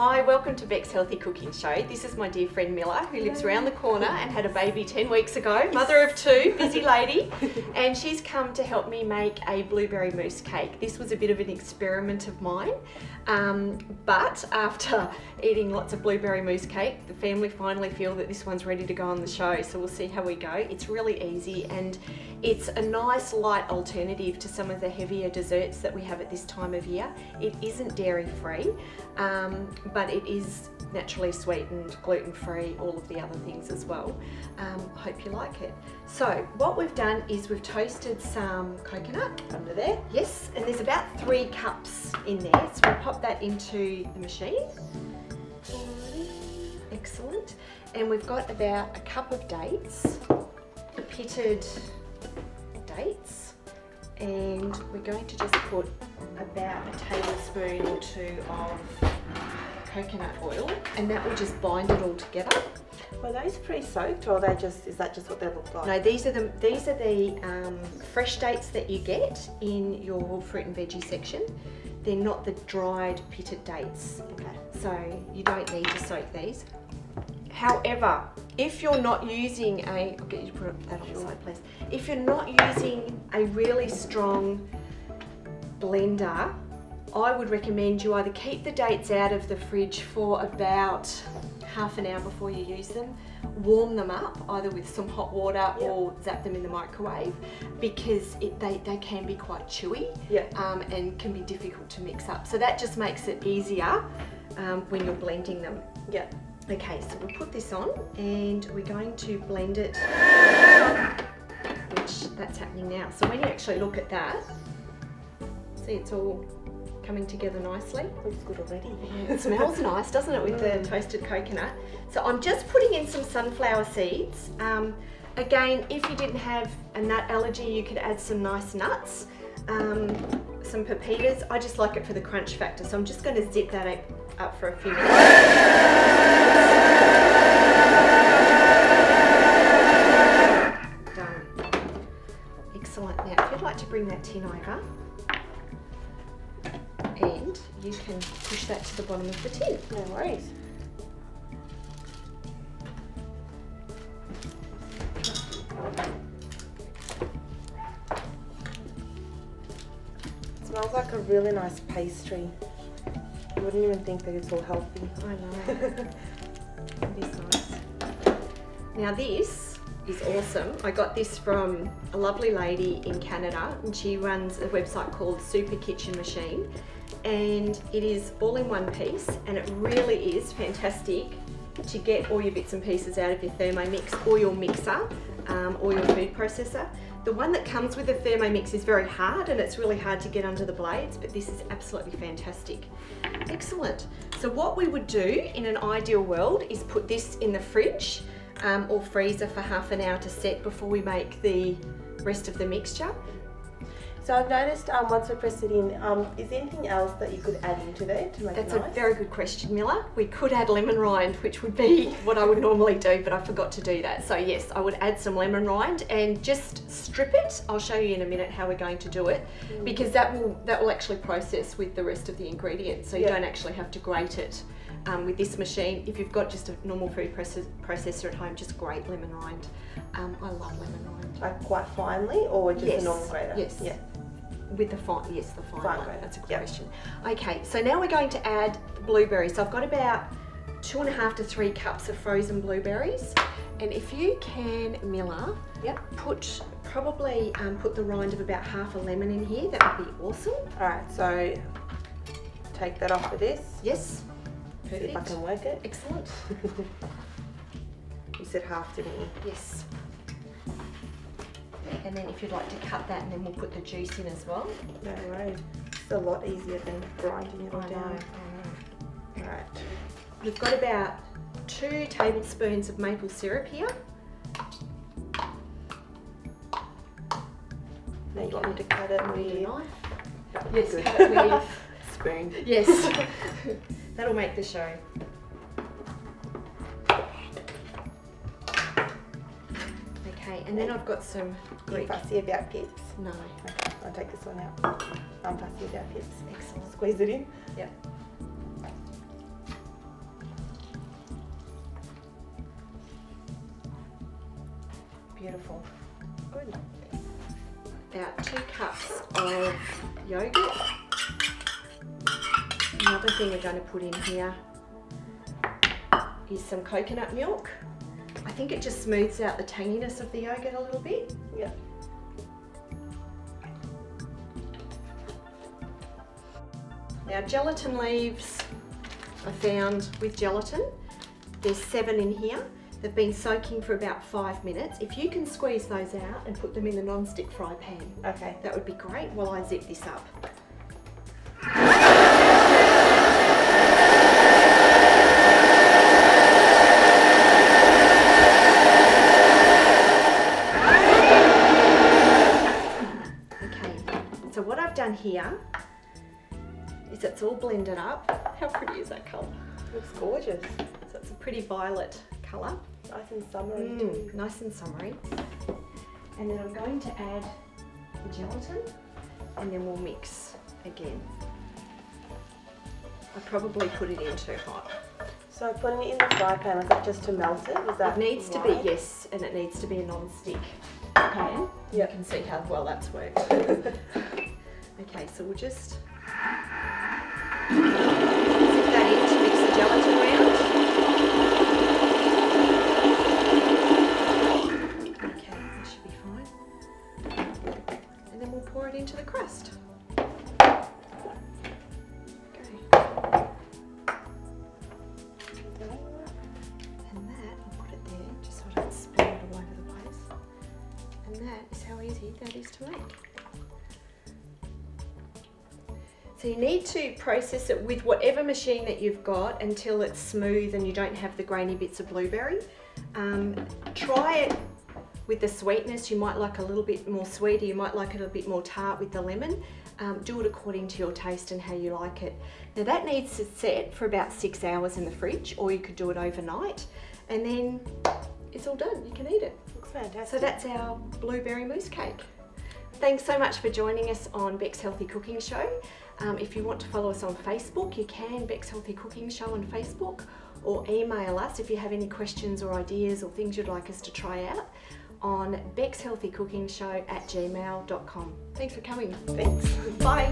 Hi, welcome to Beck's Healthy Cooking Show. This is my dear friend Miller, who lives around the corner and had a baby 10 weeks ago, mother of two, busy lady, and she's come to help me make a blueberry mousse cake. This was a bit of an experiment of mine, but after eating lots of blueberry mousse cake, the family finally feel that this one's ready to go on the show, so we'll see how we go. It's really easy and it's a nice light alternative to some of the heavier desserts that we have at this time of year. It isn't dairy free, but it is naturally sweetened, gluten-free, all of the other things as well. Hope you like it. So what we've done is we've toasted some coconut under there. Yes, and there's about 3 cups in there. So we'll pop that into the machine. Excellent. And we've got about a cup of dates, pitted dates, and we're going to just put about a tablespoon or 2 of coconut oil, and that will just bind it all together. Were those pre-soaked, or is that just what they look like? No, these are the fresh dates that you get in your fruit and veggie section. They're not the dried pitted dates. Okay. So you don't need to soak these. However, if you're not using I'll get you to put that on the side, please. If you're not using a really strong blender, I would recommend you either keep the dates out of the fridge for about half an hour before you use them, warm them up either with some hot water or zap them in the microwave, because they can be quite chewy and can be difficult to mix up. So that just makes it easier when you're blending them. Yeah. Okay, so we'll put this on and we're going to blend it, which that's happening now. So when you actually look at that, see it's all coming together nicely. Looks good already. Yeah, it smells nice, doesn't it, with the toasted coconut? So I'm just putting in some sunflower seeds. Again, if you didn't have a nut allergy, you could add some nice nuts, some pepitas. I just like it for the crunch factor, so I'm just going to zip that up for a few minutes. Done. Excellent. Now, if you'd like to bring that tin over, and you can push that to the bottom of the tin. No worries. It smells like a really nice pastry. You wouldn't even think that it's all healthy. I know. It is nice. Now this is awesome. I got this from a lovely lady in Canada, and she runs a website called Super Kitchen Machine, and it is all in one piece, and it really is fantastic to get all your bits and pieces out of your Thermomix or your mixer or your food processor. The one that comes with the Thermomix is very hard, and it's really hard to get under the blades, but this is absolutely fantastic. Excellent. So what we would do in an ideal world is put this in the fridge or freezer for half an hour to set before we make the rest of the mixture. So I've noticed once we press it in, is there anything else that you could add into there to make it nice? That's a very good question, Miller. We could add lemon rind, which would be what I would normally do, but I forgot to do that. So yes, I would add some lemon rind and just strip it. I'll show you in a minute how we're going to do it, because that will actually process with the rest of the ingredients, so you don't actually have to grate it. With this machine, if you've got just a normal food processor at home, just grate lemon rind. I love lemon rind. Like quite finely, or just a normal grater? Yes. Yeah. With the fine, yes, the fine one. Grater. That's a good question. Okay, so now we're going to add blueberries. So I've got about 2.5 to 3 cups of frozen blueberries, and if you can, Miller, probably put the rind of about half a lemon in here. That would be awesome. All right, so take that off of this. Yes. Perfect. See if I can work it. Excellent. You said half, didn't you? Yes. And then if you'd like to cut that, and then we'll put the juice in as well. No worries. It's a lot easier than grinding it all down. I know. All right. We've got about 2 tablespoons of maple syrup here. Now you want me to cut it with a knife? Yes, cut it with spoon. Yes. That'll make the show. Okay, and then I've got some Greek. Are you fussy about pips? No. Okay, I'll take this one out. I'm fussy about pips. Excellent. Squeeze it in. Yep. beautiful. Good. About 2 cups of yogurt. Another thing we're going to put in here is some coconut milk. I think it just smooths out the tanginess of the yogurt a little bit. Yeah. Now gelatin leaves I found with gelatin, there's 7 in here. They've been soaking for about 5 minutes. If you can squeeze those out and put them in the non-stick fry pan, okay, that would be great while I zip this up. Okay, so what I've done here is it's all blended up. How pretty is that colour? looks gorgeous. So it's a pretty violet colour. Nice and summery too. Nice and summery. And then I'm going to add the gelatin and then we'll mix again. I probably put it in too hot. So putting it in the fry pan, is that just to melt it? Is that it needs to be, yes, and it needs to be a non-stick pan. Yep. You can see how well that's worked. Okay, so we'll just stick that in to mix the gelatin around. Okay, that should be fine. And then we'll pour it into the crust. That is to make. So you need to process it with whatever machine that you've got until it's smooth and you don't have the grainy bits of blueberry. Try it with the sweetness. You might like a little bit more sweeter, you might like it a bit more tart with the lemon. Do it according to your taste and how you like it. Now that needs to set for about 6 hours in the fridge, or you could do it overnight, and then it's all done, you can eat it. Looks fantastic. So that's our blueberry mousse cake. Thanks so much for joining us on Beck's Healthy Cooking Show. If you want to follow us on Facebook, you can, Beck's Healthy Cooking Show on Facebook, or email us if you have any questions or ideas or things you'd like us to try out on beckshealthycookingshow@gmail.com. Thanks for coming. Thanks. Bye.